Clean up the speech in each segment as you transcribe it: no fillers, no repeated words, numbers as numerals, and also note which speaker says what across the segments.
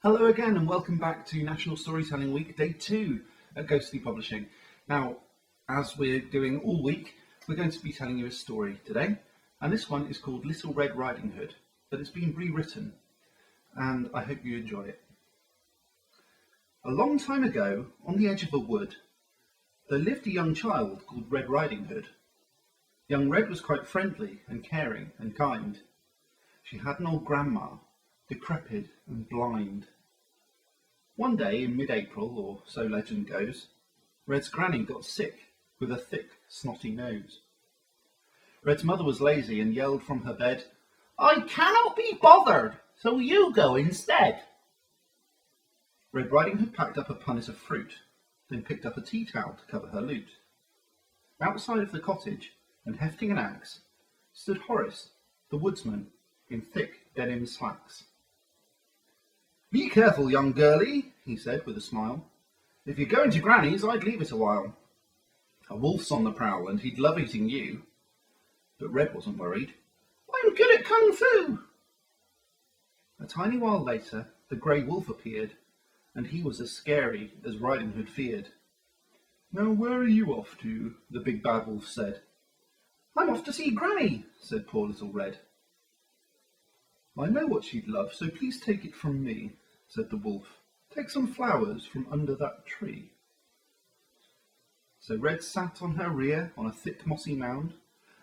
Speaker 1: Hello again and welcome back to National Storytelling Week, Day 2 at Ghostly Publishing. Now, as we're doing all week, we're going to be telling you a story today, and this one is called Little Red Riding Hood, but it's been rewritten, and I hope you enjoy it. A long time ago, on the edge of a wood, there lived a young child called Red Riding Hood. Young Red was quite friendly and caring and kind. She had an old grandma, decrepit and blind. One day in mid-April, or so legend goes, Red's granny got sick with a thick, snotty nose. Red's mother was lazy and yelled from her bed, "I cannot be bothered, so you go instead." Red Riding Hood packed up a punnet of fruit, then picked up a tea towel to cover her loot. Outside of the cottage, and hefting an axe, stood Horace, the woodsman, in thick denim slacks. "Be careful, young girlie," he said with a smile. "If you're going to Granny's, I'd leave it a while. A wolf's on the prowl, and he'd love eating you." But Red wasn't worried. "I'm good at kung fu." A tiny while later, the grey wolf appeared, and he was as scary as Riding Hood feared. "Now where are you off to?" the big bad wolf said. "I'm off to see Granny," said poor little Red. "I know what she'd love, so please take it from me," said the wolf. "Take some flowers from under that tree." So Red sat on her rear on a thick mossy mound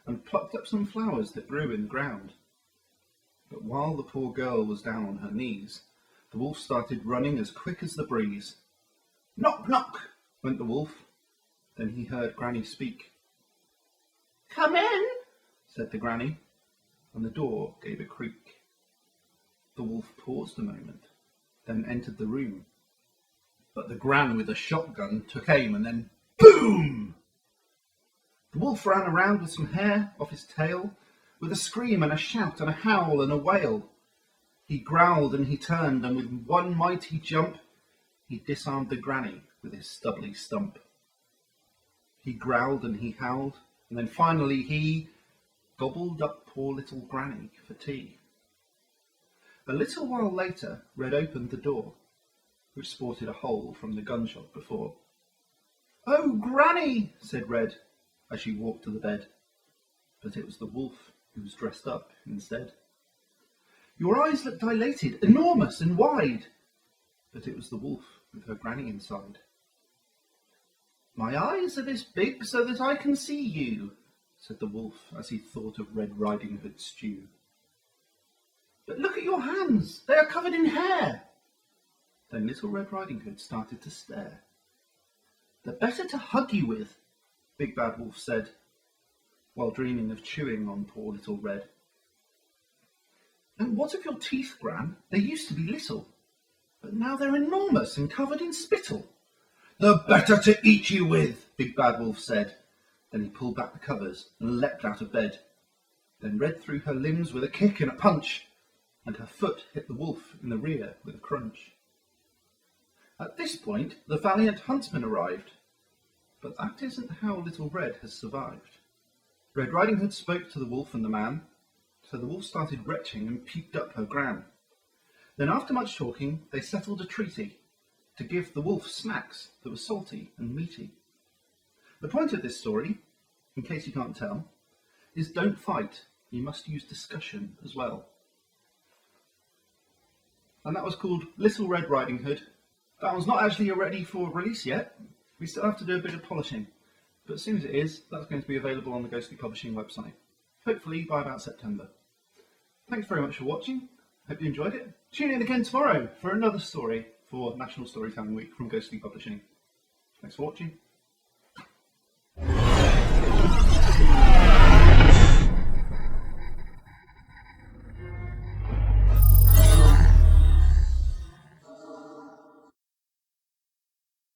Speaker 1: and plucked up some flowers that grew in the ground. But while the poor girl was down on her knees, the wolf started running as quick as the breeze. "Knock, knock," went the wolf. Then he heard Granny speak. "Come in," said the Granny, and the door gave a creak. The wolf paused a moment, then entered the room. But the Gran with a shotgun took aim and then boom! The wolf ran around with some hair off his tail, with a scream and a shout and a howl and a wail. He growled and he turned, and with one mighty jump, he disarmed the Granny with his stubbly stump. He growled and he howled, and then finally he gobbled up poor little Granny for tea. A little while later, Red opened the door, which sported a hole from the gunshot before. "Oh, Granny," said Red, as she walked to the bed. But it was the wolf who was dressed up instead. "Your eyes look dilated, enormous and wide." But it was the wolf with her Granny inside. "My eyes are this big so that I can see you," said the wolf as he thought of Red Riding Hood stew. "But look at your hands, they are covered in hair." Then Little Red Riding Hood started to stare. "They're better to hug you with," Big Bad Wolf said, while dreaming of chewing on poor little Red. "And what of your teeth, Gran? They used to be little, but now they're enormous and covered in spittle." "The better to eat you with," Big Bad Wolf said. Then he pulled back the covers and leapt out of bed. Then Red threw her limbs with a kick and a punch, and her foot hit the wolf in the rear with a crunch. At this point, the valiant huntsman arrived, but that isn't how Little Red has survived. Red Riding Hood spoke to the wolf and the man, so the wolf started retching and peeped up her Gran. Then after much talking, they settled a treaty to give the wolf snacks that were salty and meaty. The point of this story, in case you can't tell, is don't fight, you must use discussion as well. And that was called Little Red Riding Hood. That one's not actually ready for release yet. We still have to do a bit of polishing. But as soon as it is, that's going to be available on the Ghostly Publishing website. Hopefully by about September. Thanks very much for watching. Hope you enjoyed it. Tune in again tomorrow for another story for National Storytelling Week from Ghostly Publishing. Thanks for watching.